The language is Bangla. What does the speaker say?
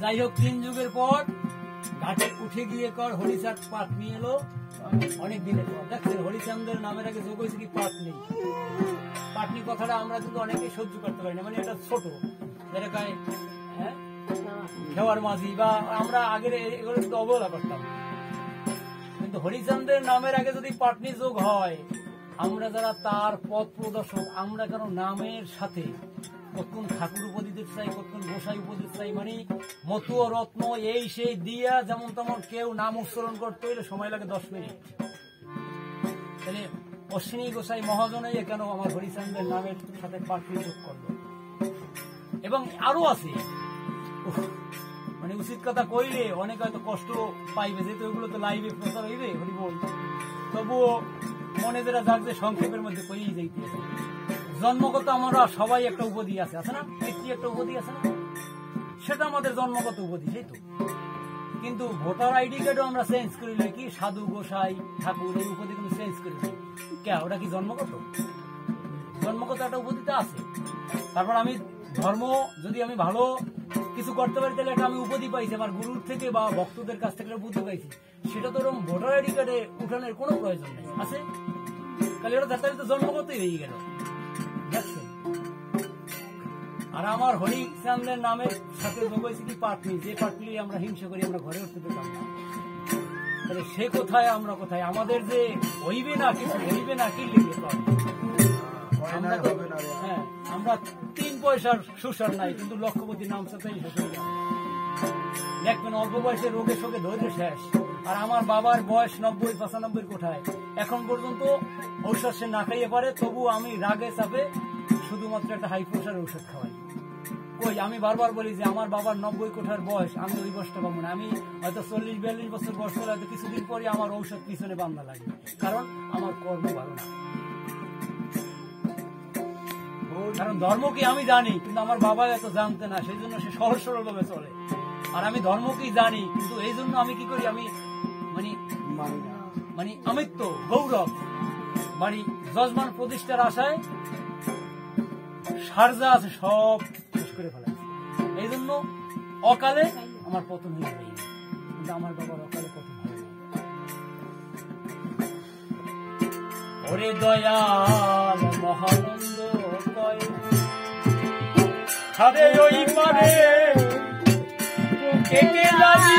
যাই হোক 3 যুগের পর ঘাটে উঠে গিয়ে কর হরিচাঁদ পাট নিয়ে এলো অনেক দিনের পর। দেখছেন হরিচাঁদের নামের আগে যোগ হয়েছে কি পাটনি। পাটনি কথাটা আমরা কিন্তু অনেকেই সহ্য করতে পারি না, মানে এটা ছোট যেটাকে খেওয়ার মাঝি বা আমরা আগের এগুলো কিন্তু অবহেলা করতাম। কিন্তু হরিচাঁদের নামের আগে যদি পাটনি যোগ হয়, আমরা যারা তার পথ প্রদর্শক, আমরা কেন নামের সাথে কতক্ষণ ঠাকুর উপাধি দিতে চাই, কতক্ষণ গোসাই উপাধি চাই, মানে মতু ও রত্ন এই সেই দিয়া যেমন তেমন কেউ নাম উচ্চারণ করতে হইলে সময় লাগে 10 মিনিট। তাহলে অশ্বিনী গোসাই মহাজনে কেন আমার হরিচাঁদের নামের সাথে পাটনি যোগ করলো? এবং আরো আছে, মানে উচিত কথা কইলে অনেক হয়তো কষ্ট পাইবে, যেহেতু ওইগুলো তো লাইভে প্রচার হইবে হরিবল, তবুও মনে যেটা যাক যে সংক্ষেপের মধ্যে করেই যাইতেছে। জন্মগত আমরা সবাই একটা উপাধি আছে, আছে না? পিতৃ একটা উপাধি আছে না? সেটা আমাদের জন্মগত উপাধি, সেই তো। কিন্তু ভোটার আইডি কার্ডও আমরা চেঞ্জ করিলে কি সাধু গোসাই ঠাকুর এই উপাধি কিন্তু চেঞ্জ করি কে? ওটা কি জন্মগত? জন্মগত একটা উপাধিতে আছে। তারপর আমি ধর্ম যদি আমি ভালো কিছু করতে পারি তাহলে একটা আমি উপাধি পাইছি, আমার গুরুর থেকে বা ভক্তদের কাছ থেকে বুদ্ধি পাইছি, সেটা তো ওরকম ভোটার আইডি কার্ডে উঠানোর কোনো প্রয়োজন নেই, আছে? তাহলে ওটা তাড়াতাড়ি তো জন্মগতই হয়ে গেল। দেখছেন? আর আমার হরিচাঁদের নামের সাথে যোগ হয়েছে কি পাটনি, যে পাটনি আমরা হিংসা করি, আমরা ঘরে উঠতে পেতাম না। তাহলে সে কোথায় আমরা কোথায়? আমাদের যে হইবে না কিছু, হইবে না কি লিখে পাবো? হ্যাঁ, আমরা 3 পয়সার সুসার নাই, কিন্তু লক্ষপতি নাম সাথেই শেষ হয়ে যাবে। দেখবেন অল্প বয়সে রোগে শোকে ধৈর্য শেষ। আর আমার বাবার বয়স 90-95 কোঠায়, এখন পর্যন্ত ঔষধ সে না খাইয়ে পারে, তবু আমি রাগে চাপে শুধুমাত্র একটা হাই প্রেশার ঔষধ খাওয়াই। কই আমি বারবার বলি যে আমার বাবার 90 কোঠার বয়স, আমি ওই বয়সটা পাবো না। আমি হয়তো 40-42 বছর বয়স হলে হয়তো কিছুদিন পরে আমার ঔষধ পিছনে বান্ধা লাগে, কারণ আমার কর্ম ভালো না। কারণ ধর্ম কি আমি জানি, কিন্তু আমার বাবা এত জানতে না, সেই জন্য সে সহজ সরল ভাবে চলে। আর আমি ধর্ম কি জানি, কিন্তু এই জন্য আমি কি করি, আমি মানে আমিত্ব গৌরব মানে যজমান প্রতিষ্ঠার আশায় সারজা আছে সব শেষ করে ফেলাইছে। এই জন্য অকালে আমার পতন হয়ে যায়, কিন্তু আমার বাবার অকালে পতন হয় না। ওরে দয়াল মহানন্দ কয় খাবে ওই পারে কে কে জানি